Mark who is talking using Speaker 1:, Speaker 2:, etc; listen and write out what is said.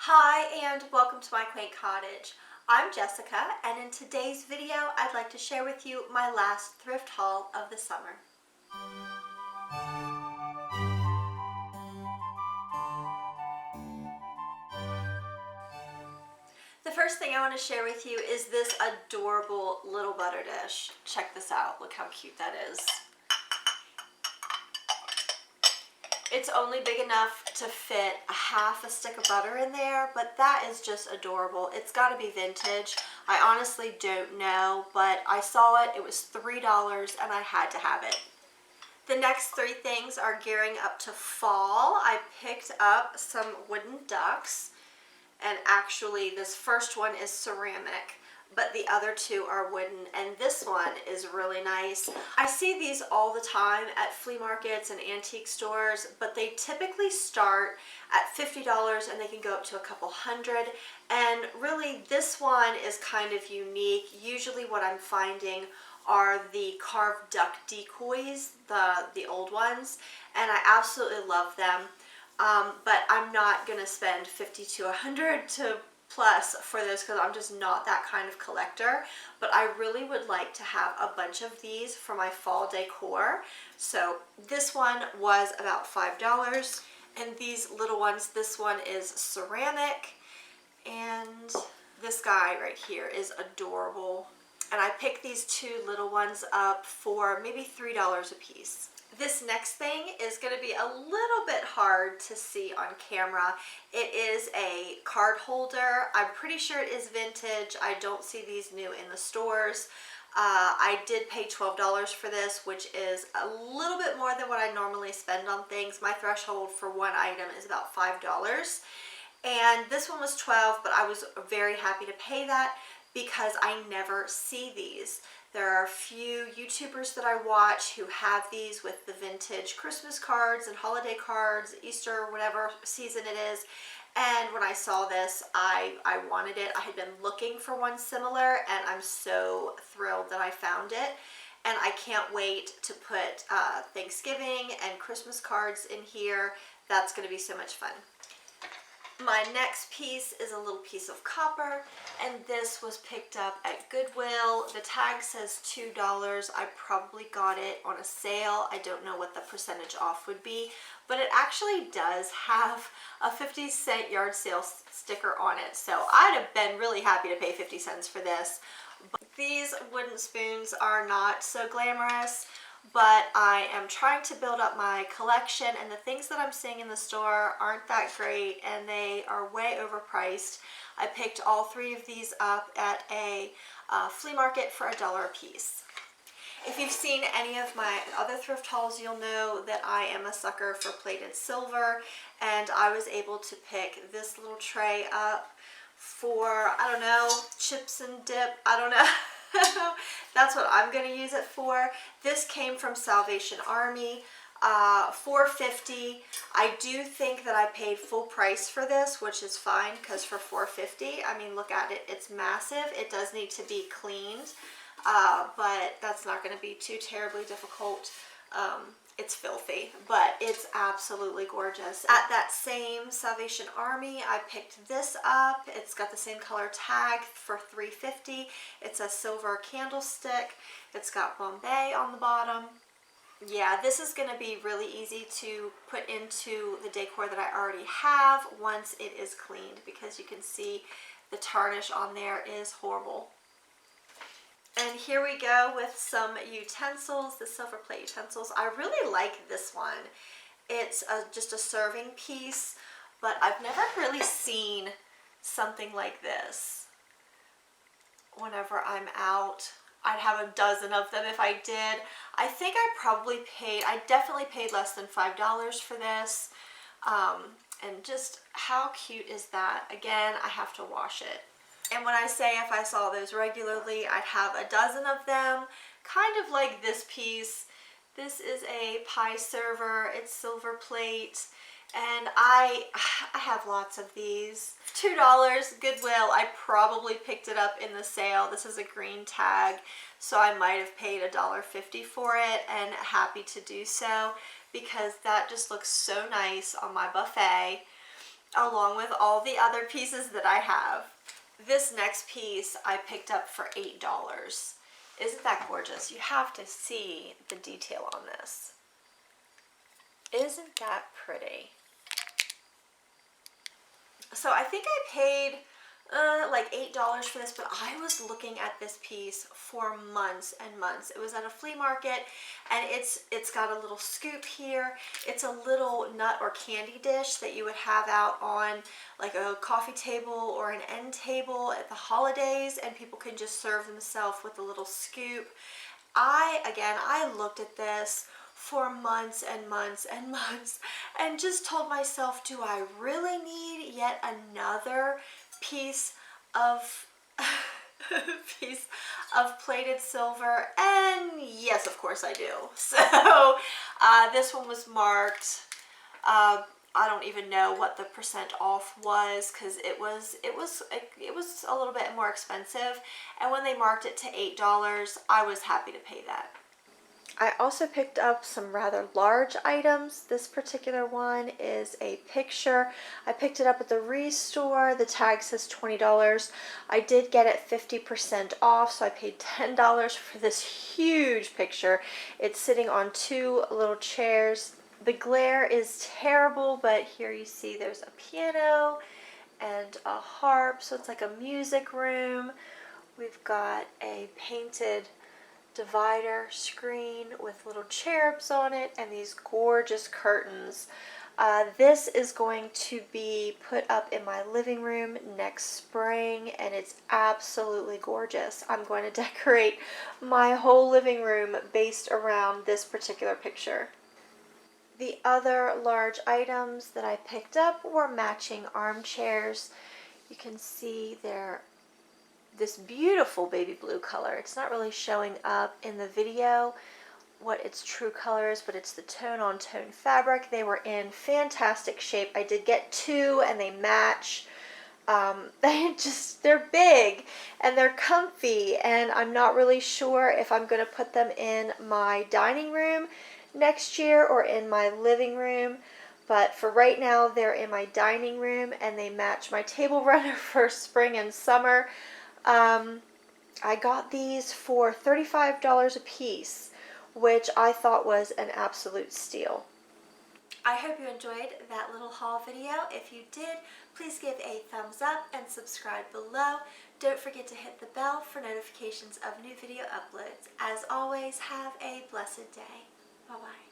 Speaker 1: Hi and welcome to My Quaint Cottage. I'm Jessica, and in today's video I'd like to share with you my last thrift haul of the summer. The first thing I want to share with you is this adorable little butter dish. Check this out, look how cute that is. It's only big enough to fit a half a stick of butter in there, but that is just adorable. It's got to be vintage. I honestly don't know, but I saw it. It was $3 and I had to have it. The next three things are gearing up to fall. I picked up some wooden ducks, and actually this first one is ceramic, but the other two are wooden, and this one is really nice. I see these all the time at flea markets and antique stores, but they typically start at $50 and they can go up to a couple hundred. And really this one is kind of unique. Usually what I'm finding are the carved duck decoys, the old ones, and I absolutely love them. But I'm not gonna spend 50 to 100 to plus for this because I'm just not that kind of collector, but I really would like to have a bunch of these for my fall decor. So this one was about $5, and these little ones, this one is ceramic, and this guy right here is adorable. And I picked these two little ones up for maybe $3 a piece. This next thing is going to be a little bit hard to see on camera. It is a card holder. I'm pretty sure it is vintage. I don't see these new in the stores. I did pay $12 for this, which is a little bit more than what I normally spend on things. My threshold for one item is about $5. And this one was $12, but I was very happy to pay that because I never see these. There are a few YouTubers that I watch who have these with the vintage Christmas cards and holiday cards, Easter, whatever season it is. And when I saw this, I wanted it. I had been looking for one similar, and I'm so thrilled that I found it. And I can't wait to put Thanksgiving and Christmas cards in here. That's going to be so much fun. My next piece is a little piece of copper, and this was picked up at Goodwill. The tag says $2. I probably got it on a sale. I don't know what the percentage off would be, but it actually does have a 50-cent yard sale sticker on it. So I'd have been really happy to pay 50 cents for this. But these wooden spoons are not so glamorous, but I am trying to build up my collection, and the things that I'm seeing in the store aren't that great, and they are way overpriced. I picked all three of these up at a flea market for $1 a piece. If you've seen any of my other thrift hauls, you'll know that I am a sucker for plated silver, and I was able to pick this little tray up for, I don't know, chips and dip, I don't know. That's what I'm going to use it for. This came from Salvation Army, $4.50. I do think that I paid full price for this, which is fine because for $4.50, I mean, look at it. It's massive. It does need to be cleaned, but that's not going to be too terribly difficult. It's filthy, but it's absolutely gorgeous. At that same Salvation Army, I picked this up. It's got the same color tag for $3.50. It's a silver candlestick. It's got Bombay on the bottom. Yeah, this is going to be really easy to put into the decor that I already have once it is cleaned, because you can see the tarnish on there is horrible. And here we go with some utensils, the silver plate utensils. I really like this one. It's just a serving piece, but I've never really seen something like this. Whenever I'm out, I'd have a dozen of them if I did. I think I definitely paid less than $5 for this. And just how cute is that? Again, I have to wash it. And when I say if I saw those regularly, I'd have a dozen of them, kind of like this piece. This is a pie server. It's silver plate, and I have lots of these. $2, Goodwill. I probably picked it up in the sale. This is a green tag, so I might have paid $1.50 for it, and happy to do so because that just looks so nice on my buffet. along with all the other pieces that I have. This next piece I picked up for $8. Isn't that gorgeous? You have to see the detail on this. Isn't that pretty? So I think I paid like $8 for this, but I was looking at this piece for months and months. It was at a flea market, and it's got a little scoop here. It's a little nut or candy dish that you would have out on like a coffee table or an end table at the holidays, and people can just serve themselves with a little scoop. I looked at this for months and months and months and just told myself, do I really need yet another piece of plated silver? And yes, of course I do. So this one was marked, I don't even know what the percent off was, because it was a little bit more expensive, and when they marked it to $8, I was happy to pay that. I also picked up some rather large items. This particular one is a picture. I picked it up at the Restore. The tag says $20. I did get it 50% off, so I paid $10 for this huge picture. It's sitting on two little chairs. The glare is terrible, but here you see there's a piano and a harp, so it's like a music room. We've got a painted divider screen with little cherubs on it and these gorgeous curtains. This is going to be put up in my living room next spring, and it's absolutely gorgeous. I'm going to decorate my whole living room based around this particular picture. The other large items that I picked up were matching armchairs. You can see they're this beautiful baby blue color. It's not really showing up in the video what its true color is, but it's the tone-on-tone fabric. They were in fantastic shape. I did get two and they match. They're big and they're comfy, and I'm not really sure if I'm going to put them in my dining room next year or in my living room. But for right now, they're in my dining room and they match my table runner for spring and summer. I got these for $35 a piece, which I thought was an absolute steal. I hope you enjoyed that little haul video. If you did, please give a thumbs up and subscribe below. Don't forget to hit the bell for notifications of new video uploads. As always, have a blessed day. Bye-bye.